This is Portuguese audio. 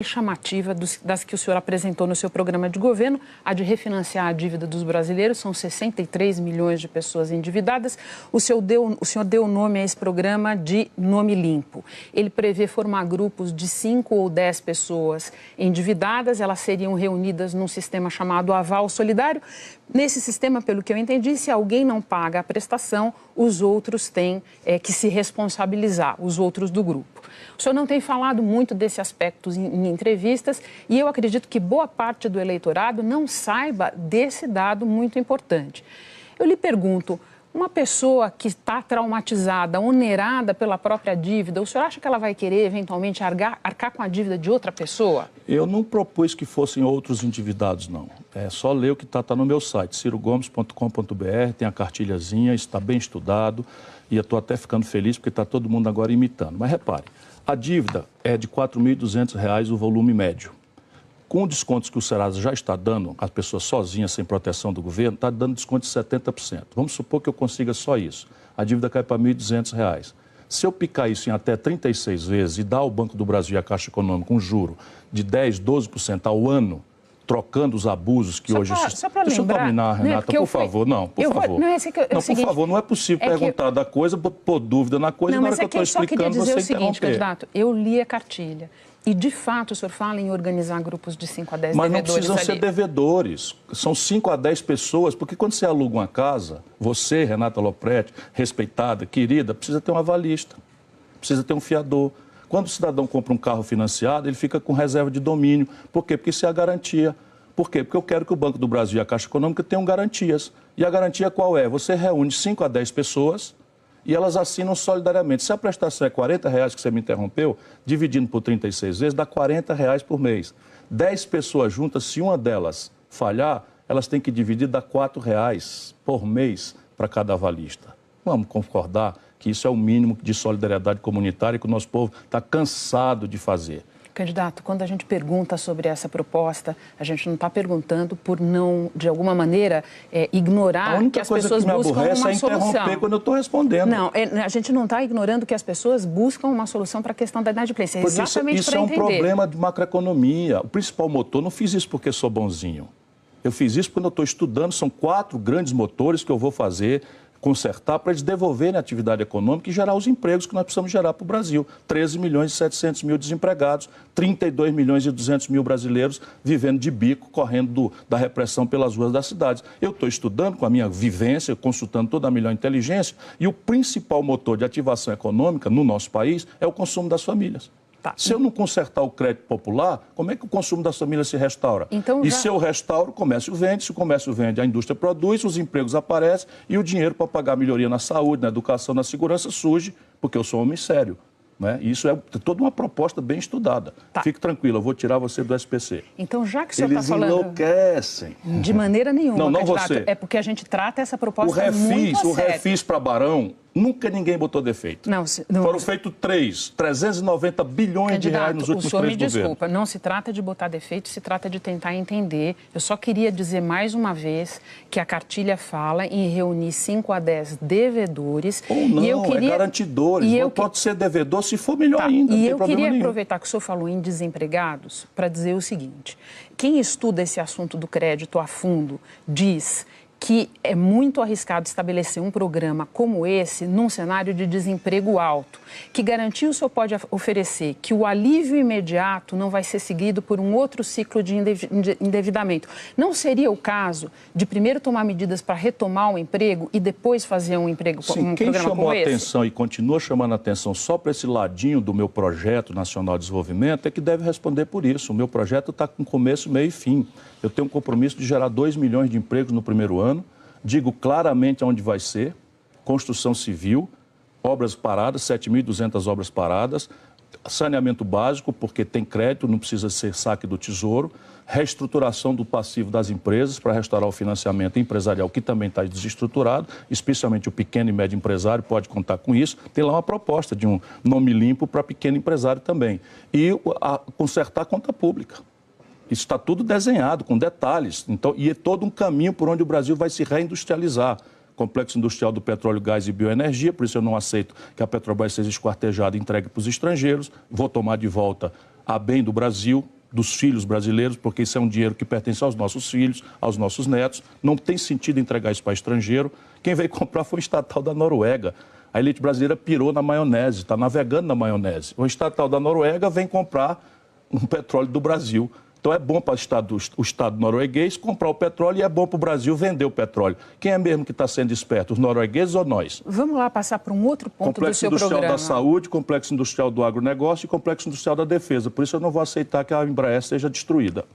chamativa das que o senhor apresentou no seu programa de governo, a de refinanciar a dívida dos brasileiros. São 63 milhões de pessoas endividadas. O senhor deu nome a esse programa de Nome Limpo. Ele prevê formar grupos de 5 ou 10 pessoas endividadas. Elas seriam reunidas num sistema chamado Aval Solidário. Nesse sistema, pelo que eu entendi, se alguém não paga a prestação, os outros têm que se responsabilizar, os outros do grupo. O senhor não tem falado muito desse aspecto em entrevistas e eu acredito que boa parte do eleitorado não saiba desse dado muito importante. Eu lhe pergunto, uma pessoa que está traumatizada, onerada pela própria dívida, o senhor acha que ela vai querer eventualmente arcar com a dívida de outra pessoa? Eu não propus que fossem outros endividados, não. É só ler o que está no meu site, cirogomes.com.br, tem a cartilhazinha, está bem estudado e eu estou até ficando feliz porque está todo mundo agora imitando. Mas repare, a dívida é de R$ 4.200 o volume médio. Com descontos que o Serasa já está dando, as pessoas sozinhas, sem proteção do governo, está dando desconto de 70%. Vamos supor que eu consiga só isso. A dívida cai para R$ 1.200. Se eu picar isso em até 36 vezes e dar ao Banco do Brasil e à Caixa Econômica um juro de 10%, 12% ao ano, trocando os abusos que hoje... Só para lembrar... Deixa eu terminar, Renata, por favor. Não, por favor. Por favor, não é possível perguntar da coisa, pôr dúvida na coisa, e na hora que eu estou explicando, você interromper. Eu só queria dizer o seguinte, candidato, eu li a cartilha. E, de fato, o senhor fala em organizar grupos de 5 a 10 devedores. Mas não precisam ser devedores. São 5 a 10 pessoas, porque quando você aluga uma casa, você, Renata Lopretti, respeitada, querida, precisa ter um avalista, precisa ter um fiador. Quando o cidadão compra um carro financiado, ele fica com reserva de domínio. Por quê? Porque isso é a garantia. Por quê? Porque eu quero que o Banco do Brasil e a Caixa Econômica tenham garantias. E a garantia qual é? Você reúne 5 a 10 pessoas e elas assinam solidariamente. Se a prestação é R$ 40, que você me interrompeu, dividindo por 36 vezes, dá R$ 40 por mês. 10 pessoas juntas, se uma delas falhar, elas têm que dividir, dá R$ 4 por mês para cada avalista. Vamos concordar que isso é o mínimo de solidariedade comunitária que o nosso povo está cansado de fazer. Candidato, quando a gente pergunta sobre essa proposta, a gente não está perguntando por não, de alguma maneira, ignorar que as pessoas buscam uma solução. A única coisa que me aborrece é interromper quando eu estou respondendo. Não, a gente não está ignorando que as pessoas buscam uma solução para a questão da inadimplência. É exatamente para entender. Isso é um problema de macroeconomia. O principal motor, não fiz isso porque sou bonzinho. Eu fiz isso quando eu estou estudando, são 4 grandes motores que eu vou fazer, consertar para eles devolverem a atividade econômica e gerar os empregos que nós precisamos gerar para o Brasil. 13 milhões e 700 mil desempregados, 32 milhões e 200 mil brasileiros vivendo de bico, correndo da repressão pelas ruas das cidades. Eu estou estudando com a minha vivência, consultando toda a melhor inteligência, e o principal motor de ativação econômica no nosso país é o consumo das famílias. Tá. Se eu não consertar o crédito popular, como é que o consumo das famílias se restaura? Se eu restauro, o comércio vende, se o comércio vende, a indústria produz, os empregos aparecem e o dinheiro para pagar a melhoria na saúde, na educação, na segurança surge, porque eu sou um homem sério. Né? Isso é toda uma proposta bem estudada. Tá. Fique tranquilo, eu vou tirar você do SPC. Então, já que o senhor está falando... Eles enlouquecem. De maneira nenhuma, não você. É porque a gente trata essa proposta muito a sério. O refis para Barão, nunca ninguém botou defeito. Não. Foram feitos 390 bilhões de reais nos últimos 3 governos. Me desculpa, não se trata de botar defeito, se trata de tentar entender. Eu só queria dizer mais uma vez que a cartilha fala em reunir 5 a 10 devedores. Ou não, é garantidores. Pode ser devedor, se for melhor ainda. E eu queria aproveitar que o senhor falou em desempregados para dizer o seguinte: quem estuda esse assunto do crédito a fundo diz que é muito arriscado estabelecer um programa como esse num cenário de desemprego alto. Que garantia o senhor pode oferecer que o alívio imediato não vai ser seguido por um outro ciclo de endividamento? Não seria o caso de primeiro tomar medidas para retomar o emprego e depois fazer um programa como esse? Quem chamou a atenção e continua chamando a atenção só para esse ladinho do meu projeto nacional de desenvolvimento é que deve responder por isso. O meu projeto está com começo, meio e fim. Eu tenho um compromisso de gerar 2 milhões de empregos no primeiro ano. Digo claramente onde vai ser: construção civil, obras paradas, 7.200 obras paradas, saneamento básico, porque tem crédito, não precisa ser saque do Tesouro, reestruturação do passivo das empresas para restaurar o financiamento empresarial, que também está desestruturado, especialmente o pequeno e médio empresário pode contar com isso. Tem lá uma proposta de um nome limpo para pequeno empresário também. E consertar a conta pública. Isso está tudo desenhado, com detalhes. Então, e é todo um caminho por onde o Brasil vai se reindustrializar. Complexo industrial do petróleo, gás e bioenergia, por isso eu não aceito que a Petrobras seja esquartejada e entregue para os estrangeiros. Vou tomar de volta a bem do Brasil, dos filhos brasileiros, porque isso é um dinheiro que pertence aos nossos filhos, aos nossos netos. Não tem sentido entregar isso para estrangeiro. Quem veio comprar foi o estatal da Noruega. A elite brasileira pirou na maionese, está navegando na maionese. O estatal da Noruega vem comprar um petróleo do Brasil. Então é bom para o Estado norueguês comprar o petróleo e é bom para o Brasil vender o petróleo. Quem é mesmo que está sendo esperto, os noruegueses ou nós? Vamos lá passar para um outro ponto do seu programa. Complexo industrial da saúde, complexo industrial do agronegócio e complexo industrial da defesa. Por isso eu não vou aceitar que a Embraer seja destruída.